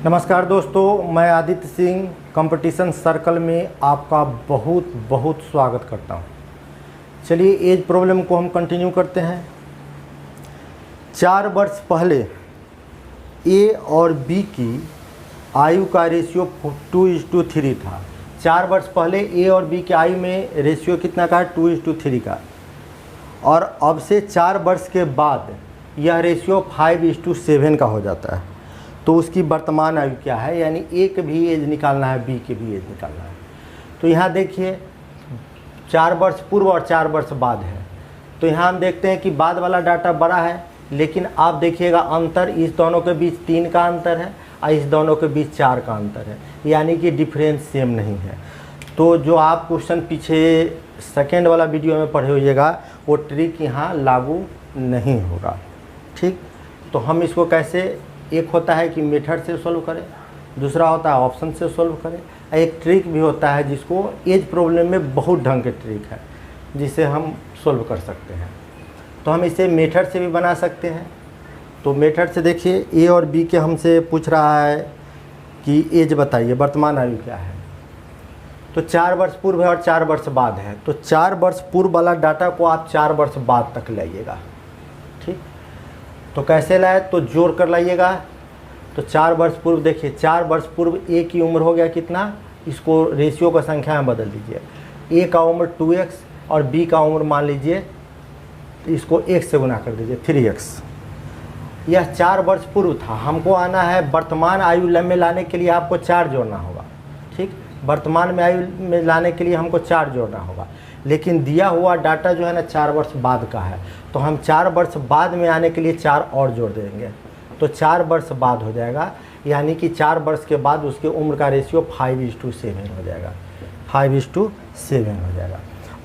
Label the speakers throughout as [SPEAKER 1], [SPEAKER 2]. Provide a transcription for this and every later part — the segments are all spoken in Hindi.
[SPEAKER 1] नमस्कार दोस्तों, मैं आदित्य सिंह कंपटीशन सर्कल में आपका बहुत बहुत स्वागत करता हूं। चलिए एज प्रॉब्लम को हम कंटिन्यू करते हैं। 4 वर्ष पहले ए और बी की आयु का रेशियो 2:3 था। 4 वर्ष पहले ए और बी की आयु में रेशियो कितना का है? 2:3 का। और अब से 4 वर्ष के बाद यह रेशियो 5:7 का हो जाता है। तो उसकी वर्तमान आयु क्या है, यानी ए की भी एज निकालना है, बी की भी एज निकालना है। तो यहाँ देखिए 4 वर्ष पूर्व और 4 वर्ष बाद है। तो यहाँ हम देखते हैं कि बाद वाला डाटा बड़ा है, लेकिन आप देखिएगा अंतर इस दोनों के बीच 3 का अंतर है और इस दोनों के बीच 4 का अंतर है, यानी कि डिफरेंस सेम नहीं है। तो जो आप क्वेश्चन पीछे सेकेंड वाला वीडियो में पढ़े होइएगा वो ट्रिक यहाँ लागू नहीं होगा। ठीक, तो हम इसको कैसे, एक होता है कि मेथड से सॉल्व करें, दूसरा होता है ऑप्शन से सॉल्व करें, एक ट्रिक भी होता है जिसको एज प्रॉब्लम में बहुत ढंग के ट्रिक है जिसे हम सॉल्व कर सकते हैं। तो हम इसे मेथड से भी बना सकते हैं। तो मेथड से देखिए ए और बी के हमसे पूछ रहा है कि एज बताइए, वर्तमान आयु क्या है। तो 4 वर्ष पूर्व है और 4 वर्ष बाद है। तो 4 वर्ष पूर्व वाला डाटा को आप 4 वर्ष बाद तक लाइएगा। ठीक, तो कैसे लाए, तो जोड़ कर लाइएगा। तो 4 वर्ष पूर्व देखिए, 4 वर्ष पूर्व ए की उम्र हो गया कितना, इसको रेशियो का संख्या में बदल दीजिए। ए का उम्र 2x और बी का उम्र मान लीजिए, इसको 1 से गुना कर दीजिए 3x। यह 4 वर्ष पूर्व था। हमको आना है वर्तमान आयु में लाने के लिए आपको 4 जोड़ना होगा। ठीक, वर्तमान में आयु में लाने के लिए हमको 4 जोड़ना होगा, लेकिन दिया हुआ डाटा जो है ना 4 वर्ष बाद का है। तो हम 4 वर्ष बाद में आने के लिए 4 और जोड़ देंगे, तो 4 वर्ष बाद हो जाएगा, यानी कि 4 वर्ष के बाद उसके उम्र का रेशियो 5:7 हो जाएगा। 5:7 हो जाएगा।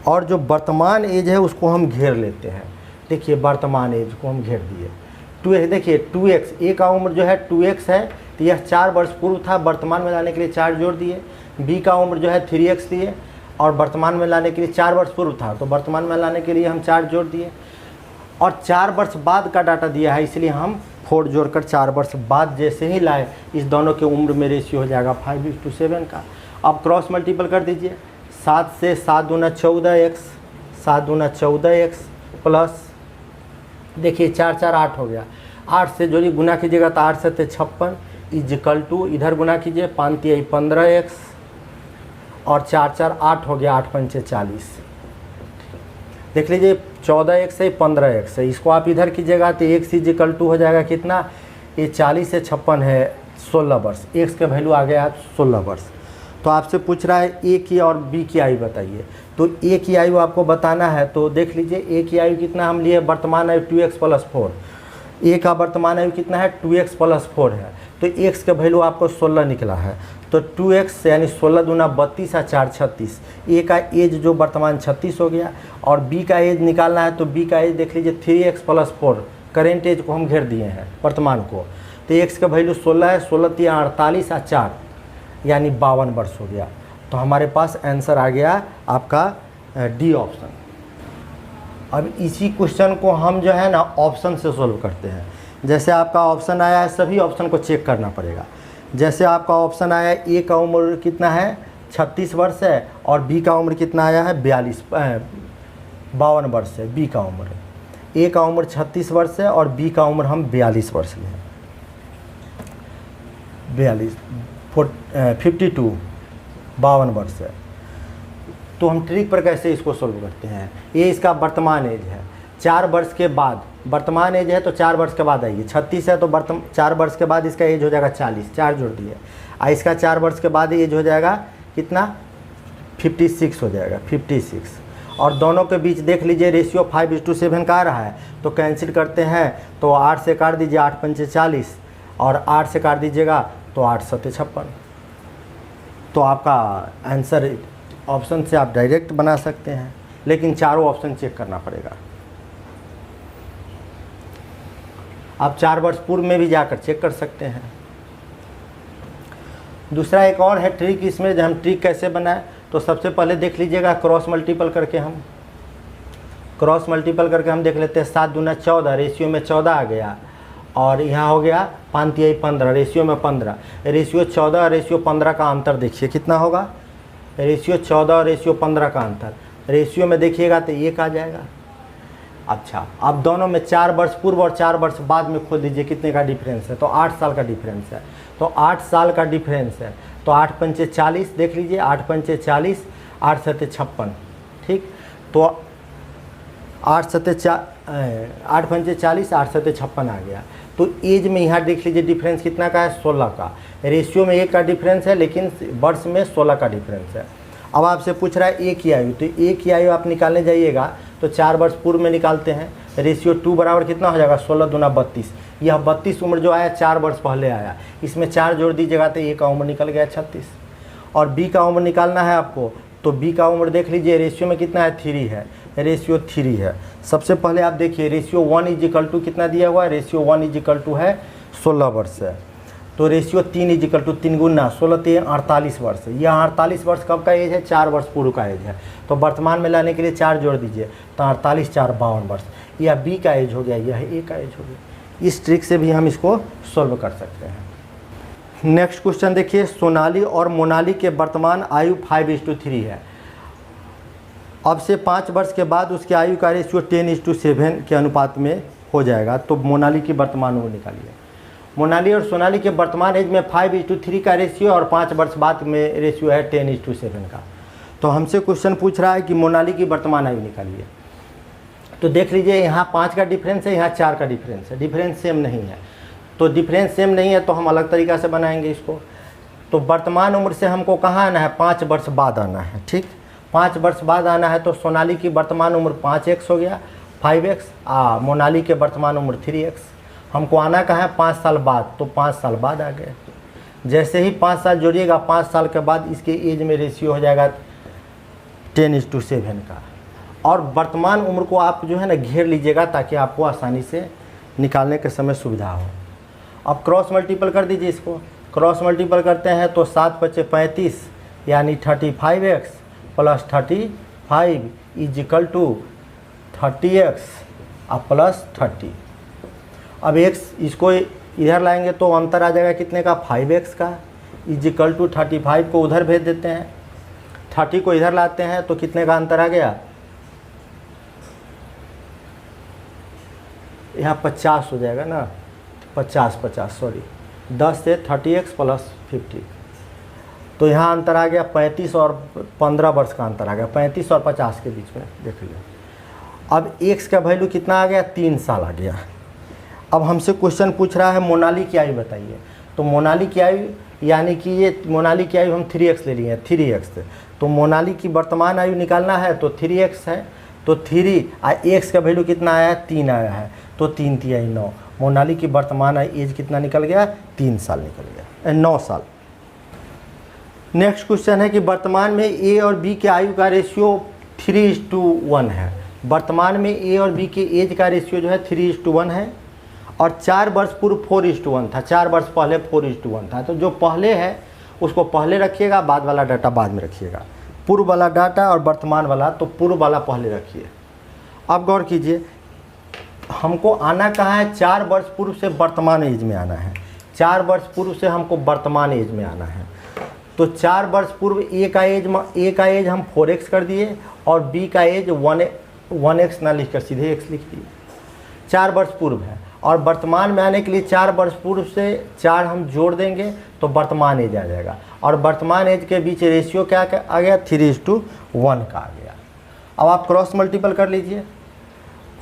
[SPEAKER 1] और जो वर्तमान एज है उसको हम घेर लेते हैं। देखिए वर्तमान एज को हम घेर दिए 2x। देखिए 2x, ए का उम्र जो है 2x है, तो यह 4 वर्ष पूर्व था, वर्तमान में लाने के लिए 4 जोड़ दिए। बी का उम्र जो है 3x दिए और वर्तमान में लाने के लिए 4 वर्ष पूर्व था, तो वर्तमान में लाने के लिए हम 4 जोड़ दिए। और 4 वर्ष बाद का डाटा दिया है, इसलिए हम 4 जोड़कर 4 वर्ष बाद जैसे ही लाए, इस दोनों के उम्र में रेशियो हो जाएगा 5:7 का। अब क्रॉस मल्टीपल कर दीजिए। 7 से 7 दूना 14x, 7 दूना 14x प्लस देखिए 4 4 8 हो गया। 8 से जोड़ी गुना कीजिएगा तो 8 से 56 इजिकल टू, इधर गुना कीजिए 5 3 15x और 4 4 8 हो गया, 8 5 40। देख लीजिए 14x से 15x है, इसको आप इधर कीजिएगा तो x इजिकल टू हो जाएगा कितना, ये 40 से 56 है 16 वर्ष। x का वैल्यू आ गया 16 वर्ष। तो आपसे पूछ रहा है ए की और बी की आयु बताइए। तो ए की आयु आपको बताना है, तो देख लीजिए ए की आयु कितना हम लिए, वर्तमान आयु 2x + 4। ए का वर्तमान आयु कितना है, 2x + 4 है, तो x का वैल्यू आपको 16 निकला है। तो 2x यानी 16 दूना 32 और 4 36। ए का एज जो वर्तमान 36 हो गया, और बी का एज निकालना है, तो बी का एज देख लीजिए 3x + 4, करेंट एज को हम घेर दिए हैं वर्तमान को। तो x का वैल्यू 16 है, 16 3 48 और 4 यानी 52 वर्ष हो गया। तो हमारे पास आंसर आ गया आपका डी ऑप्शन। अब इसी क्वेश्चन को हम जो है ना ऑप्शन से सोल्व करते हैं। जैसे आपका ऑप्शन आया है, सभी ऑप्शन को चेक करना पड़ेगा। जैसे आपका ऑप्शन आया है ए का उम्र कितना है, 36 वर्ष है, और बी का उम्र कितना आया है 52 वर्ष है। बी का उम्र, ए का उम्र 36 वर्ष है और बी का उम्र हम 42 वर्ष लिए हैं। 52 वर्ष है। तो हम ट्रिक पर कैसे इसको सोल्व करते हैं। ये इसका वर्तमान एज है, 4 वर्ष के बाद वर्तमान एज है, तो 4 वर्ष के बाद आइए। 36 है तो 4 वर्ष के बाद इसका एज हो जाएगा 40, 4 जोड़ दिए। इसका 4 वर्ष के बाद एज हो जाएगा कितना, 56 हो जाएगा, 56। और दोनों के बीच देख लीजिए रेशियो 5:7 का आ रहा है, तो कैंसिल करते हैं तो 8 से काट दीजिए 8 5 40 और 8 से काट दीजिएगा तो 8 7 56। तो आपका आंसर ऑप्शन से आप डायरेक्ट बना सकते हैं, लेकिन चारों ऑप्शन चेक करना पड़ेगा। आप 4 वर्ष पूर्व में भी जाकर चेक कर सकते हैं। दूसरा एक और है ट्रिक इसमें, जब हम ट्रिक कैसे बनाए, तो सबसे पहले देख लीजिएगा क्रॉस मल्टीपल करके हम देख लेते हैं। 7 दूना 14, रेशियो में 14 आ गया, और यहाँ हो गया 5 तिहाई 15, रेशियो में 15, रेशियो 14 और रेशियो 15 का अंतर देखिए कितना होगा, रेशियो 14 और रेशियो 15 का अंतर, रेशियो में देखिएगा तो 1 आ जाएगा। अच्छा, अब दोनों में 4 वर्ष पूर्व और 4 वर्ष बाद में खोल दीजिए कितने का डिफरेंस है, तो 8 साल का डिफरेंस है। तो 8 साल का डिफरेंस है, तो 8 पंचे 40, देख लीजिए 8 पंचे 40, 8 सत्ते 56, ठीक। तो 8 पंचे 40, 8 सत्ते 56 आ गया। तो एज में यहाँ देख लीजिए डिफरेंस कितना का है, 16 का। रेशियो में 1 का डिफरेंस है, लेकिन वर्ष में 16 का डिफरेंस है। अब आपसे पूछ रहा है एक ही आयु, तो एक ही आयु आप निकालने जाइएगा तो 4 वर्ष पूर्व में निकालते हैं। रेशियो 2 बराबर कितना हो जाएगा, 16 दूना 32। यह 32 उम्र जो आया 4 वर्ष पहले आया, इसमें 4 जोड़ दीजिएगा तो ए का उम्र निकल गया 36। और बी का उम्र निकालना है आपको, तो बी का उम्र देख लीजिए, रेशियो में कितना है, 3 है, रेशियो 3 है। सबसे पहले आप देखिए रेशियो 1 इजिकल टू कितना दिया हुआ है, रेशियो 1 इजिकल टू है 16 वर्ष है। तो रेशियो 3 इजिकल टू 3 गुना 16 3 48 वर्ष है। यह 48 वर्ष कब का एज है, 4 वर्ष पूर्व का एज है। तो वर्तमान में लाने के लिए 4 जोड़ दीजिए, तो 48 4 52 वर्ष। यह बी का एज हो गया, यह ए का एज हो गया। इस ट्रिक से भी हम इसको सॉल्व कर सकते हैं। नेक्स्ट क्वेश्चन देखिए, सोनाली और मोनाली के वर्तमान आयु 5:3 है। अब से 5 वर्ष के बाद उसकी आयु का रेशियो 10:7 के अनुपात में हो जाएगा। तो मोनाली की वर्तमान उम्र निकालिए। मोनाली और सोनाली के वर्तमान एज में 5:3 का रेशियो और 5 वर्ष बाद में रेशियो है 10:7 का। तो हमसे क्वेश्चन पूछ रहा है कि मोनाली की वर्तमान आयु निकालिए। तो देख लीजिए यहाँ 5 का डिफरेंस है, यहाँ 4 का डिफरेंस है, डिफरेंस सेम नहीं है। तो डिफरेंस सेम नहीं है तो हम अलग तरीका से बनाएंगे इसको। तो वर्तमान उम्र से हमको कहाँ आना है, 5 वर्ष बाद आना है, ठीक। 5 वर्ष बाद आना है, तो सोनाली की वर्तमान उम्र 5x हो गया, 5x, मोनाली के वर्तमान उम्र 3x। हमको आना कहाँ है, 5 साल बाद, तो 5 साल बाद आ गए। जैसे ही 5 साल जोड़िएगा, 5 साल के बाद इसके एज में रेशियो हो जाएगा 10:7 का। और वर्तमान उम्र को आप जो है ना घेर लीजिएगा ताकि आपको आसानी से निकालने के समय सुविधा हो। अब क्रॉस मल्टीपल कर दीजिए इसको। क्रॉस मल्टीपल करते हैं तो 7 × 5 = 35, यानी 35x plus 35 is equal to 30x plus 30। अब x इसको इधर लाएंगे तो अंतर आ जाएगा कितने का, 5x का, इजिकल टू 35 को उधर भेज देते हैं, 30 को इधर लाते हैं तो कितने का अंतर आ गया, यहाँ 50 हो जाएगा ना, 50 सॉरी, 10 से 30x प्लस 50। तो यहाँ अंतर आ गया 35 और 15 वर्ष का अंतर आ गया, 35 और 50 के बीच में देख लीजिए। अब x का वैल्यू कितना आ गया, 3 साल आ गया। अब हमसे क्वेश्चन पूछ रहा है मोनाली की आयु बताइए। तो मोनाली की आयु, यानी कि ये मोनाली की आयु हम 3x ले लिए हैं, 3x। तो मोनाली की वर्तमान आयु निकालना है तो 3x है, तो 3 x का वैल्यू कितना आया है, 3 आया है, तो 3 × 9। मोनाली की वर्तमान एज कितना निकल गया, 3 साल निकल गया, 9 साल। नेक्स्ट क्वेश्चन है कि वर्तमान में ए और बी के आयु का रेशियो 3:1 है। वर्तमान में ए और बी के एज का रेशियो जो है 3:1 है, और 4 वर्ष पूर्व 4:1 था, 4 वर्ष पहले 4:1 था। तो जो पहले है उसको पहले रखिएगा, बाद वाला डाटा बाद में रखिएगा। पूर्व वाला डाटा और वर्तमान वाला, तो पूर्व वाला पहले रखिए। अब गौर कीजिए, हमको आना कहाँ है, 4 वर्ष पूर्व से वर्तमान एज में आना है। 4 वर्ष पूर्व से हमको वर्तमान एज में आना है। तो 4 वर्ष पूर्व ए का एज हम 4x कर दिए और बी का एज 1x ना लिख कर सीधे x लिख दिए। 4 वर्ष पूर्व है, और वर्तमान में आने के लिए 4 वर्ष पूर्व से 4 हम जोड़ देंगे तो वर्तमान एज आ जाएगा। और वर्तमान एज के बीच रेशियो क्या आ गया, 3:1 का आ गया। अब आप क्रॉस मल्टीपल कर लीजिए,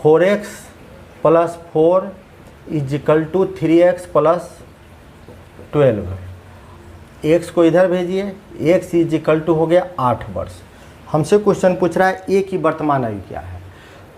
[SPEAKER 1] 4x plus 4 equal to 3x plus 12। x को इधर भेजिए, x इजिकल टू हो गया 8 वर्ष। हमसे क्वेश्चन पूछ रहा है ए की वर्तमान आयु क्या है।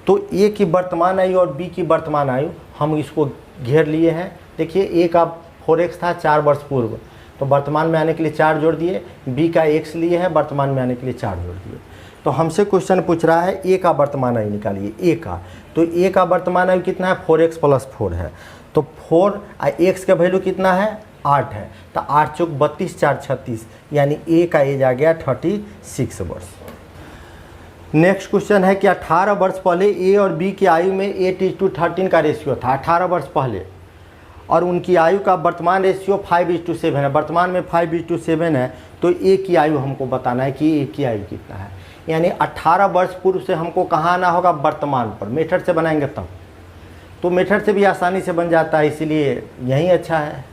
[SPEAKER 1] तो ए की वर्तमान आयु और बी की वर्तमान आयु हम इसको घेर लिए हैं। देखिए ए का 4x था 4 वर्ष पूर्व, तो वर्तमान में आने के लिए 4 जोड़ दिए, बी का x लिए है, वर्तमान में आने के लिए 4 जोड़ दिए। तो हमसे क्वेश्चन पूछ रहा है ए का वर्तमान आयु निकालिए, ए का। तो ए का वर्तमान आयु कितना है, 4x प्लस 4 है। तो 4 x का वैल्यू कितना है, 8 है। तो 8 × 4 = 32, 4 × 36, यानी ए का एज आ गया 36 वर्ष। नेक्स्ट क्वेश्चन है कि 18 वर्ष पहले ए और बी की आयु में 8:13 का रेशियो था। 18 वर्ष पहले और उनकी आयु का वर्तमान रेशियो 5:7 है, वर्तमान में 5:7 है, तो ए की आयु हमको बताना है कि ए की आयु कितना है। यानी 18 वर्ष पूर्व से हमको कहाँ आना होगा, वर्तमान पर। मेथड से बनाएंगे तब, तो मेथड से भी आसानी से बन जाता है, इसीलिए यही अच्छा है।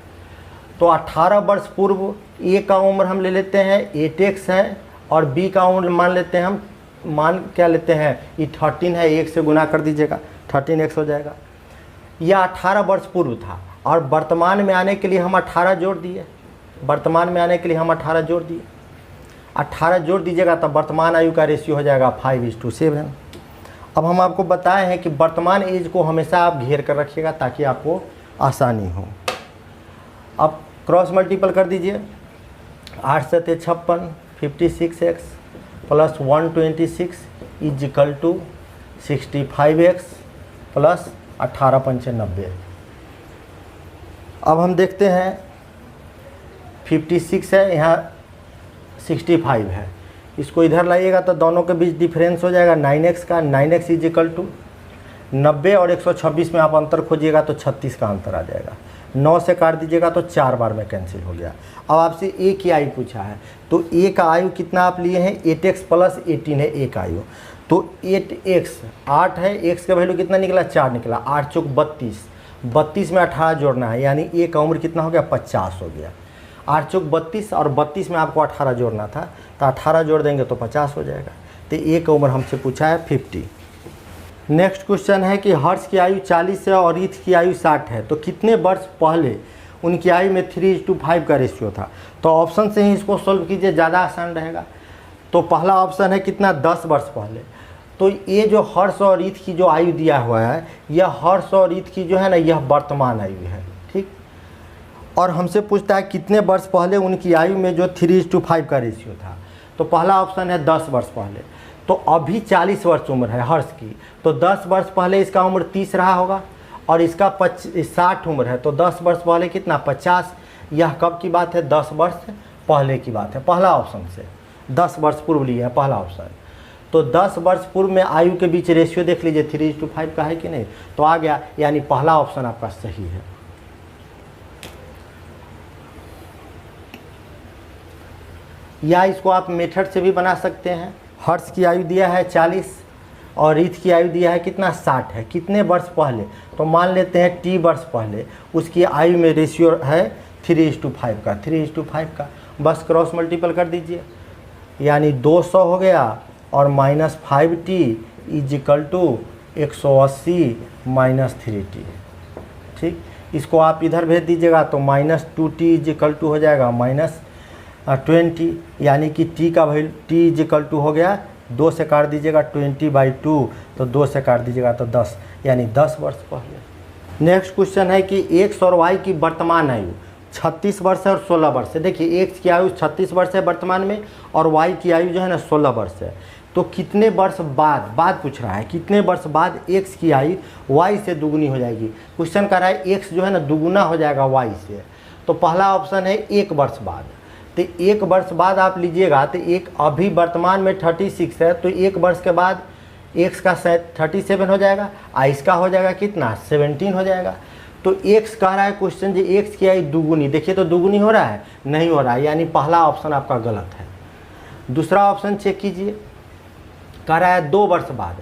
[SPEAKER 1] तो 18 वर्ष पूर्व ए का उम्र हम ले लेते हैं 8x है, और बी का उम्र मान लेते हैं हम, मान क्या लेते हैं, ये 13 है, 1 से गुना कर दीजिएगा, 13x हो जाएगा। यह 18 वर्ष पूर्व था, और वर्तमान में आने के लिए हम 18 जोड़ दिए, वर्तमान में आने के लिए हम 18 जोड़ दिए, 18 जोड़ दीजिएगा तब वर्तमान आयु का रेशियो हो जाएगा 5:7। अब हम आपको बताए हैं कि वर्तमान एज को हमेशा आप घेर कर रखिएगा ताकि आपको आसानी हो। अब क्रॉस मल्टीपल कर दीजिए, 8 × 7 = 56, 56x प्लस 126 = 65x प्लस 18 × 5 = 90। अब हम देखते हैं 56 है, यहाँ 65 है, इसको इधर लाइएगा तो दोनों के बीच डिफरेंस हो जाएगा 9x का, 9x = 90 और 126 में आप अंतर खोजिएगा तो 36 का अंतर आ जाएगा। 9 से काट दीजिएगा तो 4 बार में कैंसिल हो गया। अब आपसे ए की आयु पूछा है, तो ए का आयु कितना आप लिए हैं, 8x + 18 है ए का आयु, तो 8x 8 है, x का वैल्यू कितना निकला, 4 निकला, 8 × 4 = 32, 32 में 18 जोड़ना है, यानी ए का उम्र कितना हो गया, 50 हो गया। 8 × 4 = 32 और 32 में आपको 18 जोड़ना था, तो 18 जोड़ देंगे तो 50 हो जाएगा। तो ए का उम्र हमसे पूछा है 50। नेक्स्ट क्वेश्चन है कि हर्ष की आयु 40 है और रीत की आयु 60 है, तो कितने वर्ष पहले उनकी आयु में 3:5 का रेशियो था। तो ऑप्शन से ही इसको सॉल्व कीजिए, ज़्यादा आसान रहेगा। तो पहला ऑप्शन है कितना, 10 वर्ष पहले। तो ये जो हर्ष और रीत की जो आयु दिया हुआ है, यह हर्ष और रीत की जो है ना, यह वर्तमान आयु है, ठीक। और हमसे पूछता है कितने वर्ष पहले उनकी आयु में जो 3:5 का रेशियो था। तो पहला ऑप्शन है 10 वर्ष पहले। तो अभी 40 वर्ष उम्र है हर्ष की, तो 10 वर्ष पहले इसका उम्र 30 रहा होगा, और इसका 60 उम्र है, तो 10 वर्ष पहले कितना, 50। यह कब की बात है, 10 वर्ष पहले की बात है, पहला ऑप्शन से 10 वर्ष पूर्व लिया है पहला ऑप्शन। तो 10 वर्ष पूर्व में आयु के बीच रेशियो देख लीजिए 3:5 का है कि नहीं, तो आ गया, यानी पहला ऑप्शन आपका सही है। या इसको आप मेथड से भी बना सकते हैं। हर्ष की आयु दिया है 40 और रीत की आयु दिया है कितना, 60 है। कितने वर्ष पहले, तो मान लेते हैं t वर्ष पहले उसकी आयु में रेशियो है 3:5 का, 3:5 का, बस क्रॉस मल्टीपल कर दीजिए, यानी 200 हो गया और -5t = 180 - 3t, ठीक। इसको आप इधर भेज दीजिएगा तो -2t = हो जाएगा -20, यानी कि t का वैल्यू t = हो गया, 2 से काट दीजिएगा 20/2, तो 2 से काट दीजिएगा तो 10, यानी 10 वर्ष पहले। नेक्स्ट क्वेश्चन है कि x और y की वर्तमान आयु 36 वर्ष है और 16 वर्ष है। देखिए x की आयु 36 वर्ष है वर्तमान में, और y की आयु जो है ना 16 वर्ष है। तो कितने वर्ष बाद पूछ रहा है, कितने वर्ष बाद x की आयु y से दुगुनी हो जाएगी। क्वेश्चन कर रहा है x जो है ना दुगुना हो जाएगा y से, तो पहला ऑप्शन है 1 वर्ष बाद। तो 1 वर्ष बाद आप लीजिएगा, तो एक अभी वर्तमान में 36 है, तो 1 वर्ष के बाद x का 37 हो जाएगा, इसका हो जाएगा कितना, 17 हो जाएगा। तो x कह रहा है क्वेश्चन जी x की आयु दुगुनी, देखिए तो दुगुनी हो रहा है, नहीं हो रहा है, यानी पहला ऑप्शन आपका गलत है। दूसरा ऑप्शन चेक कीजिए, कह रहा है 2 वर्ष बाद,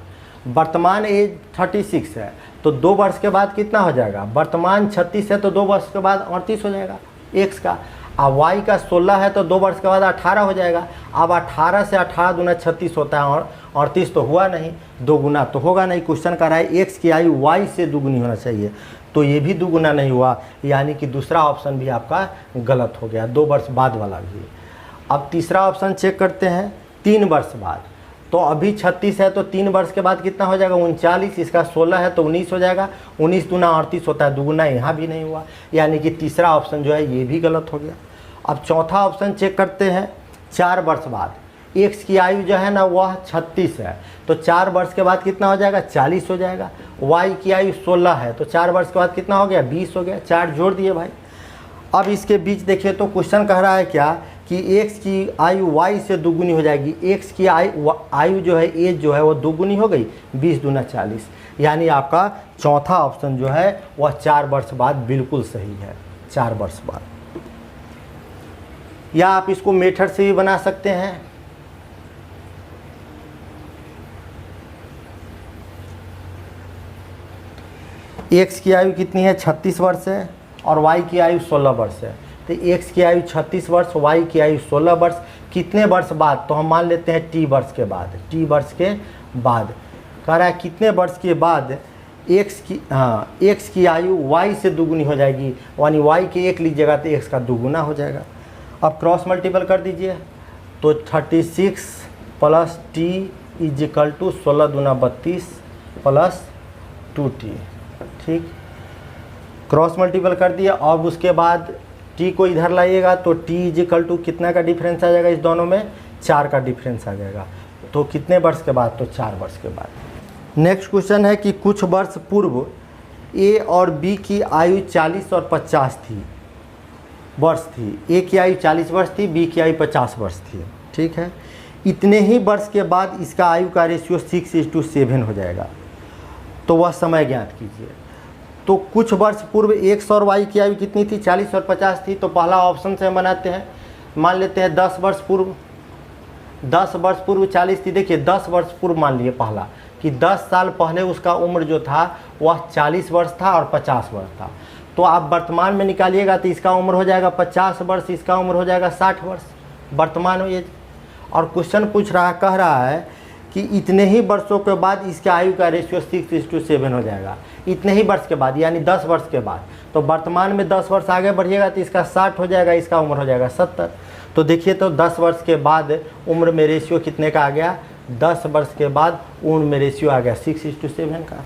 [SPEAKER 1] वर्तमान एज 36 है, तो 2 वर्ष के बाद कितना हो जाएगा, वर्तमान 36 है तो 2 वर्ष के बाद 38 हो जाएगा x का, अब y का 16 है तो 2 वर्ष के बाद 18 हो जाएगा। अब 18 से 18 दूना 36 होता है, और 38 तो हुआ नहीं, 2 गुना तो होगा नहीं। क्वेश्चन कर रहा है x की आयु y से दुगुनी होना चाहिए, तो ये भी दुगुना नहीं हुआ, यानी कि दूसरा ऑप्शन भी आपका गलत हो गया, 2 वर्ष बाद वाला भी। अब तीसरा ऑप्शन चेक करते हैं, 3 वर्ष बाद। तो अभी 36 है तो 3 वर्ष के बाद कितना हो जाएगा, 39, इसका 16 है तो 19 हो जाएगा, 19 दूना 38 होता है, दुगुना यहाँ भी नहीं हुआ, यानी कि तीसरा ऑप्शन जो है ये भी गलत हो गया। अब चौथा ऑप्शन चेक करते हैं, 4 वर्ष बाद। x की आयु जो है ना वह 36 है, तो 4 वर्ष के बाद कितना हो जाएगा, 40 हो जाएगा। y की आयु 16 है, तो 4 वर्ष के बाद कितना हो गया, 20 हो गया, 4 जोड़ दिए भाई। अब इसके बीच देखिए तो क्वेश्चन कह रहा है क्या कि x की आयु y से दुगुनी हो जाएगी। x की आयु जो है एज जो है वो दुगुनी हो गई, 20 दूना 40, यानी आपका चौथा ऑप्शन जो है वह 4 वर्ष बाद बिल्कुल सही है, 4 वर्ष बाद। या आप इसको मेथड से भी बना सकते हैं। एक्स की आयु कितनी है, 36 वर्ष है और वाई की आयु 16 वर्ष है। तो एक्स की आयु 36 वर्ष, वाई की आयु 16 वर्ष, कितने वर्ष बाद, तो हम मान लेते हैं टी वर्ष के बाद, टी वर्ष के बाद। कह रहा है कितने वर्ष के बाद एक्स की आयु वाई से दुगुनी हो जाएगी, यानी वाई के 1 लीजिएगा तो एक्स का दुगुना हो जाएगा। अब क्रॉस मल्टीपल कर दीजिए, तो 36 plus T is equal to 16 दूना 32 प्लस 2t, ठीक। क्रॉस मल्टीपल कर दिया। अब उसके बाद टी को इधर लाइएगा तो टी इज इक्वल टू कितना का डिफरेंस आ जाएगा, इस दोनों में 4 का डिफरेंस आ जाएगा। तो कितने वर्ष के बाद, तो 4 वर्ष के बाद। नेक्स्ट क्वेश्चन है कि कुछ वर्ष पूर्व ए और बी की आयु 40 और 50 थी वर्ष थी। ए की आयु 40 वर्ष थी, बी की आयु 50 वर्ष थी, ठीक है। इतने ही वर्ष के बाद इसका आयु का रेशियो 6:7 हो जाएगा, तो वह समय ज्ञात कीजिए। तो कुछ वर्ष पूर्व एक्स और वाई की आयु कितनी थी, 40 और 50 थी। तो पहला ऑप्शन से हम बनाते हैं, मान लेते हैं 10 वर्ष पूर्व, 10 वर्ष पूर्व 40 थी। देखिए 10 वर्ष पूर्व मान लिए पहला कि 10 साल पहले उसका उम्र जो था वह 40 वर्ष था और 50 वर्ष था। तो आप वर्तमान में निकालिएगा तो इसका उम्र हो जाएगा 50 वर्ष, इसका उम्र हो जाएगा 60 वर्ष वर्तमान एज। और क्वेश्चन कह रहा है कि इतने ही वर्षों के बाद इसके आयु का रेशियो 6:7 हो जाएगा, इतने ही वर्ष के बाद, यानी 10 वर्ष के बाद। तो वर्तमान में 10 वर्ष आगे बढ़िएगा तो इसका 60 हो जाएगा, इसका उम्र हो जाएगा 70। तो देखिए तो 10 वर्ष के बाद उम्र में रेशियो कितने का आ गया, 10 वर्ष के बाद उम्र में रेशियो आ गया 6:7 का।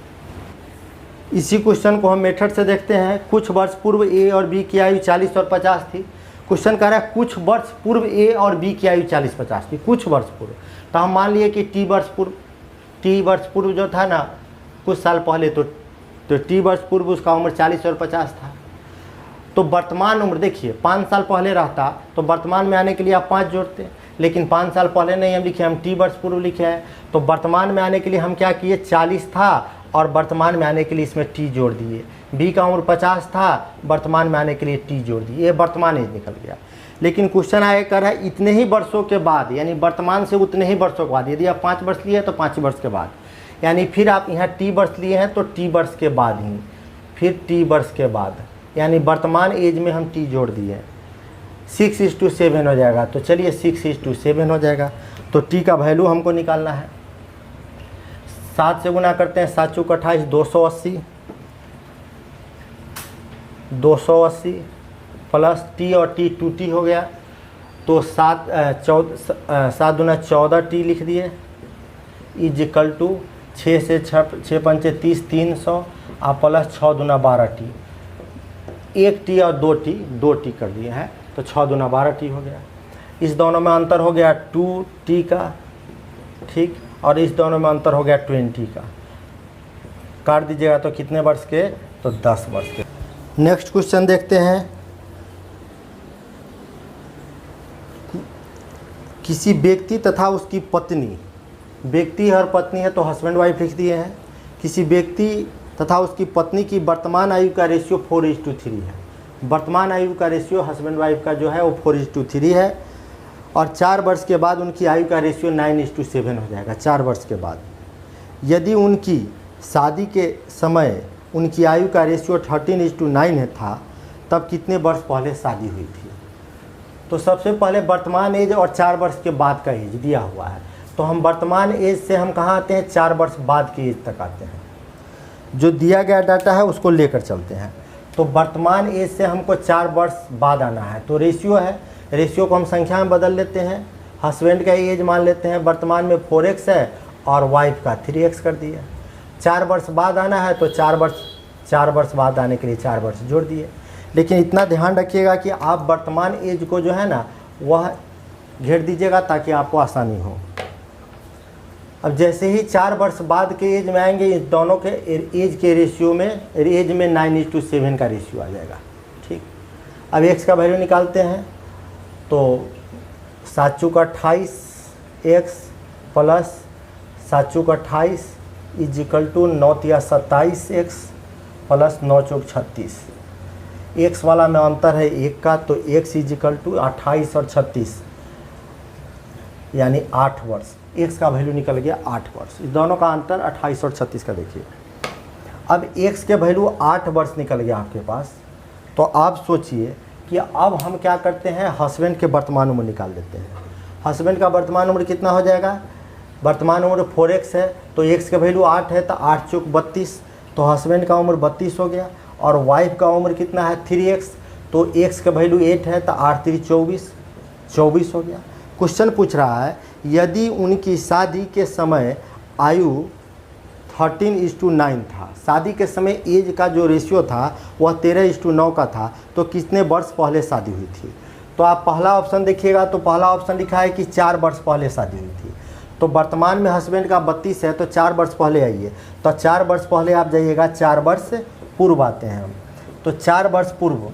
[SPEAKER 1] इसी क्वेश्चन को हम मेथड से देखते हैं। कुछ वर्ष पूर्व ए और बी की आयु 40 और 50 थी। क्वेश्चन कह रहा है कुछ वर्ष पूर्व ए और बी की आयु 40-50 थी, कुछ वर्ष पूर्व। तो हम मान लिए कि टी वर्ष पूर्व जो था ना कुछ साल पहले, तो टी वर्ष पूर्व उसका उम्र 40 और 50 था। तो वर्तमान उम्र देखिए 5 साल पहले रहता तो वर्तमान में आने के लिए आप 5 जोड़ते, लेकिन 5 साल पहले नहीं हम लिखे, हम टी वर्ष पूर्व लिखे हैं। तो वर्तमान में आने के लिए हम क्या किए, 40 था और वर्तमान में आने के लिए इसमें टी जोड़ दिए। बी का उम्र 50 था, वर्तमान में आने के लिए टी जोड़ दिए, ये वर्तमान एज निकल गया। लेकिन क्वेश्चन आया कर है इतने ही वर्षों के बाद, यानी वर्तमान से उतने ही वर्षों के बाद। यदि आप 5 वर्ष लिए तो 5 वर्ष के बाद, यानी फिर आप यहाँ टी वर्ष लिए हैं तो टी वर्ष के बाद ही, फिर टी वर्ष के बाद, यानी वर्तमान एज में हम टी जोड़ दिए, 6:7 हो जाएगा। तो चलिए 6:7 हो जाएगा। तो टी का वैल्यू हमको निकालना है। 7 से गुना करते हैं, 7 चौक 28, 280 प्लस टी और टी 2t हो गया। तो 7 दूना 14 टी लिख दिए इज इक्वल टू 6 से 6 पंचे 30, 300 और प्लस 6 दूना 12 टी। 1 टी और 2 टी कर दिए हैं, तो 6 दूना 12 टी हो गया। इस दोनों में अंतर हो गया 2t का, ठीक, और इस दोनों में अंतर हो गया 20 का। काट दीजिएगा तो कितने वर्ष के, तो 10 वर्ष के। नेक्स्ट क्वेश्चन देखते हैं। किसी व्यक्ति तथा उसकी पत्नी, व्यक्ति और पत्नी है तो हस्बैंड वाइफ लिख दिए हैं। किसी व्यक्ति तथा उसकी पत्नी की वर्तमान आयु का रेशियो 4:3 है। वर्तमान आयु का रेशियो हस्बैंड वाइफ का जो है वो 4:3 है। और 4 वर्ष के बाद उनकी आयु का रेशियो 9:7 हो जाएगा 4 वर्ष के बाद। यदि उनकी शादी के समय उनकी आयु का रेशियो 13:9 था, तब कितने वर्ष पहले शादी हुई थी। तो सबसे पहले वर्तमान एज और 4 वर्ष के बाद का एज दिया हुआ है। तो हम वर्तमान एज से हम कहाँ आते हैं, 4 वर्ष बाद की एज तक आते हैं। जो दिया गया डाटा है उसको लेकर चलते हैं। तो वर्तमान एज से हमको 4 वर्ष बाद आना है। तो रेशियो है, रेशियो को हम संख्या में बदल लेते हैं। हस्बैंड का एज मान लेते हैं वर्तमान में 4x है और वाइफ का 3x कर दिया। 4 वर्ष बाद आना है तो 4 वर्ष बाद आने के लिए 4 वर्ष जोड़ दिए। लेकिन इतना ध्यान रखिएगा कि आप वर्तमान एज को जो है ना वह घेर दीजिएगा ताकि आपको आसानी हो। अब जैसे ही 4 वर्ष बाद के एज में आएंगे, इस दोनों के एज के रेशियो में एज में 9:7 का रेशियो आ जाएगा, ठीक। अब x का वैल्यू निकालते हैं। तो 7 चौक 28 x प्लस 7 चौक 28 इज इक्वल टू 9 या 27x प्लस 9 चौक 36। x वाला में अंतर है 1 का, तो x इज इक्वल टू 28 और 36 यानी 8 वर्ष। x का वैल्यू निकल गया 8 वर्ष। इस दोनों का अंतर 28 और 36 का देखिए। अब x के वैल्यू 8 वर्ष निकल गया आपके पास, तो आप सोचिए कि अब हम क्या करते हैं, हस्बैंड के वर्तमान उम्र निकाल लेते हैं। हस्बैंड का वर्तमान उम्र कितना हो जाएगा, वर्तमान उम्र 4x है, तो x के वैल्यू 8 है, तो 8 चौक 32, तो हस्बैंड का उम्र 32 हो गया। और वाइफ का उम्र कितना है 3x, तो x का वैल्यू 8 है, तो 8 3 24 हो गया। क्वेश्चन पूछ रहा है यदि उनकी शादी के समय आयु 13:9 था, शादी के समय एज का जो रेशियो था वह 13:9 का था, तो कितने वर्ष पहले शादी हुई थी। तो आप पहला ऑप्शन देखिएगा, तो पहला ऑप्शन लिखा है कि 4 वर्ष पहले शादी हुई थी। तो वर्तमान में हस्बैंड का 32 है, तो 4 वर्ष पहले आइए, तो 4 वर्ष पहले आप जाइएगा, 4 वर्ष पूर्व आते हैं हम। तो 4 वर्ष पूर्व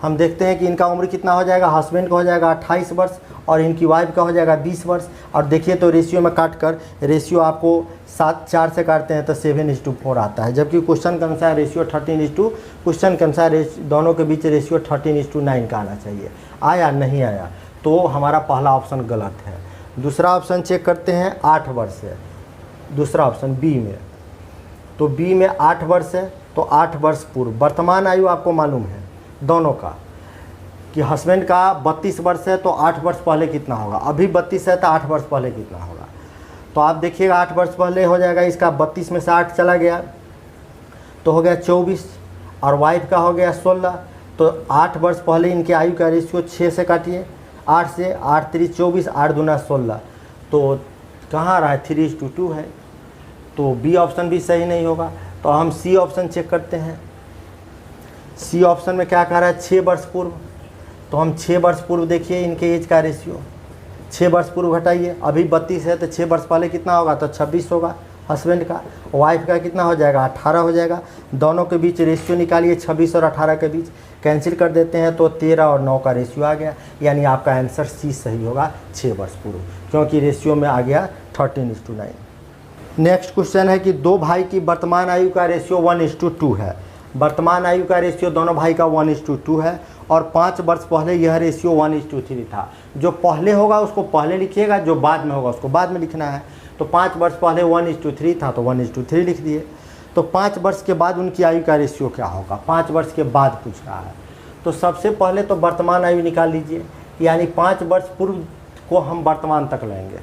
[SPEAKER 1] हम देखते हैं कि इनका उम्र कितना हो जाएगा, हस्बैंड का हो जाएगा 28 वर्ष और इनकी वाइफ का हो जाएगा 20 वर्ष। और देखिए तो रेशियो में काट कर, रेशियो आपको 4 से काटते हैं तो 7:4 आता है, जबकि क्वेश्चन के अनुसार रेशियो 13:, क्वेश्चन के अनुसार दोनों के बीच रेशियो 13:9 का आना चाहिए। आया नहीं आया, तो हमारा पहला ऑप्शन गलत है। दूसरा ऑप्शन चेक करते हैं, 8 वर्ष है दूसरा ऑप्शन बी में, तो बी में 8 वर्ष है, तो 8 वर्ष पूर्व। वर्तमान आयु आपको मालूम है दोनों का कि हस्बैंड का 32 वर्ष है, तो 8 वर्ष पहले कितना होगा, अभी 32 है तो 8 वर्ष पहले कितना होगा। तो आप देखिएगा 8 वर्ष पहले हो जाएगा, इसका 32 में से 8 चला गया तो हो गया 24, और वाइफ का हो गया 16। तो 8 वर्ष पहले इनके आयु का रेशियो 6 से काटिए, 8 से, 8 3 24, 8 दूना 16, तो कहाँ आ रहा है 3:2 है, तो बी ऑप्शन भी सही नहीं होगा। तो हम सी ऑप्शन चेक करते हैं। सी ऑप्शन में क्या कह रहा है 6 वर्ष पूर्व, तो हम 6 वर्ष पूर्व देखिए इनके एज का रेशियो, 6 वर्ष पूर्व घटाइए, अभी 32 है तो 6 वर्ष पहले कितना होगा, तो 26 होगा हस्बैंड का। वाइफ का कितना हो जाएगा 18 हो जाएगा। दोनों के बीच रेशियो निकालिए, 26 और 18 के बीच कैंसिल कर देते हैं, तो 13 और 9 का रेशियो आ गया, यानी आपका आंसर सी सही होगा 6 वर्ष पूर्व, क्योंकि रेशियो में आ गया 13:9। नेक्स्ट क्वेश्चन है कि 2 भाई की वर्तमान आयु का रेशियो 1:2 है। वर्तमान आयु का रेशियो दोनों भाई का 1:2 है, और 5 वर्ष पहले यह रेशियो 1:3 था। जो पहले होगा उसको पहले लिखिएगा, जो बाद में होगा उसको बाद में लिखना है। तो 5 वर्ष पहले 1:3 था, तो 1:3 लिख दिए। तो 5 वर्ष के बाद उनकी आयु का रेशियो क्या होगा, 5 वर्ष के बाद पूछ रहा है। तो सबसे पहले तो वर्तमान आयु निकाल लीजिए, यानी 5 वर्ष पूर्व को हम वर्तमान तक लेंगे।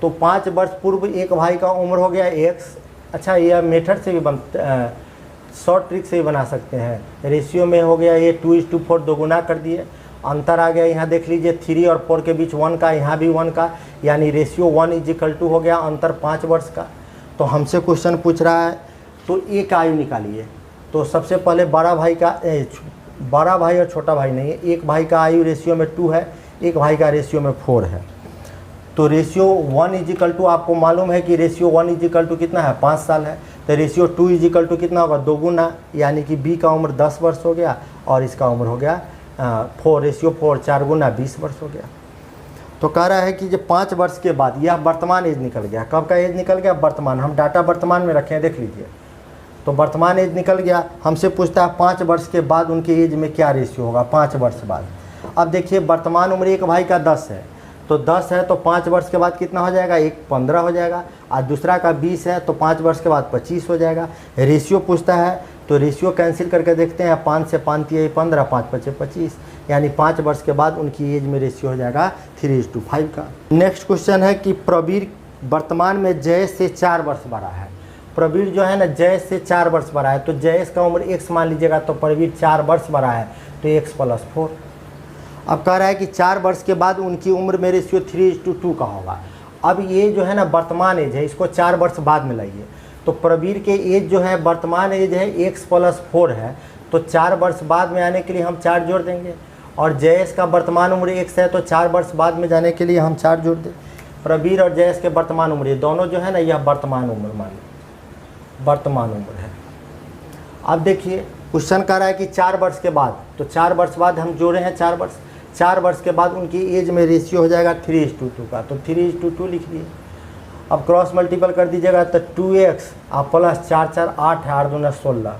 [SPEAKER 1] तो 5 वर्ष पूर्व एक भाई का उम्र हो गया x। अच्छा, यह मेथड से भी शॉर्ट ट्रिक से ही बना सकते हैं। रेशियो में हो गया ये 2:4, 2 गुना कर दिए, अंतर आ गया, यहाँ देख लीजिए 3 और 4 के बीच 1 का, यहाँ भी 1 का, यानी रेशियो 1:2 हो गया, अंतर 5 वर्ष का। तो हमसे क्वेश्चन पूछ रहा है तो एक आयु निकालिए। तो सबसे पहले बड़ा भाई और छोटा भाई नहीं है, एक भाई का आयु रेशियो में 2 है, एक भाई का रेशियो में 4 है। तो रेशियो 1:, आपको मालूम है कि रेशियो 1:, कितना है 5 साल है। तो रेशियो 2:, कितना होगा 2 गुना, यानी कि बी का उम्र 10 वर्ष हो गया और इसका उम्र हो गया 4, रेशियो 4, 4 गुना 20 वर्ष हो गया। तो कह रहा है कि जब 5 वर्ष के बाद यह वर्तमान एज निकल गया। कब का एज निकल गया, वर्तमान। हम डाटा वर्तमान में रखे हैं, देख लीजिए। तो वर्तमान एज निकल गया, हमसे पूछता है 5 वर्ष के बाद उनके एज में क्या रेशियो होगा 5 वर्ष बाद। अब देखिए वर्तमान उम्र एक भाई का 10 है, तो 10 है तो 5 वर्ष के बाद कितना हो जाएगा, एक 15 हो जाएगा, और दूसरा का 20 है तो 5 वर्ष के बाद 25 हो जाएगा। रेशियो पूछता है तो रेशियो कैंसिल करके देखते हैं, 5 से 5 3 15, 5 5 25, यानी 5 वर्ष के बाद उनकी एज में रेशियो हो जाएगा 3:5 का। नेक्स्ट क्वेश्चन है कि प्रवीर वर्तमान में जयेश से 4 वर्ष बड़ा है। प्रवीर जो है ना जयेश से 4 वर्ष बड़ा है, तो जयेश का उम्र x मान लीजिएगा, तो प्रवीर 4 वर्ष बड़ा है, तो x + 4। अब कह रहा है कि 4 वर्ष के बाद उनकी उम्र में रेशियो 3:2 का होगा। अब ये जो है ना वर्तमान एज है, इसको 4 वर्ष बाद में लाइए। तो प्रवीर के एज जो है वर्तमान एज है x + 4 है, तो 4 वर्ष बाद में आने के लिए हम 4 जोड़ देंगे, और जयेश का वर्तमान उम्र x है, तो 4 वर्ष बाद में जाने के लिए हम 4 जोड़ दें। प्रवीर और जयेश के वर्तमान उम्र, ये दोनों जो है ना यह वर्तमान उम्र वर्तमान उम्र है। अब देखिए क्वेश्चन कह रहा है कि 4 वर्ष के बाद, तो 4 वर्ष बाद हम जोड़े हैं 4 वर्ष के बाद उनकी एज में रेशियो हो जाएगा 3:2 का, तो 3:2 लिख दिए। अब क्रॉस मल्टीपल कर दीजिएगा तो 2x आप प्लस 4 4 8 है, 8 दूना 16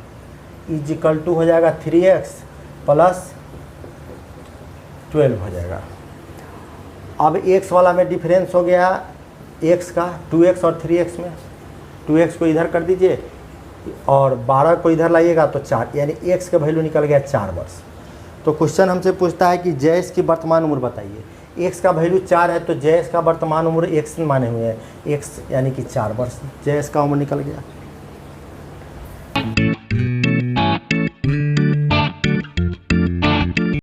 [SPEAKER 1] इजिकल टू हो जाएगा 3x प्लस 12 हो जाएगा। अब x वाला में डिफरेंस हो गया x का 2x और 3x में, 2x को इधर कर दीजिए और 12 को इधर लाइएगा तो 4, यानी x का वैल्यू निकल गया 4 वर्ष। तो क्वेश्चन हमसे पूछता है कि जयेश की वर्तमान उम्र बताइए। x का वैल्यू 4 है तो जयेश का वर्तमान उम्र x माने हुए हैं, x यानी कि 4 वर्ष जयेश का उम्र निकल गया।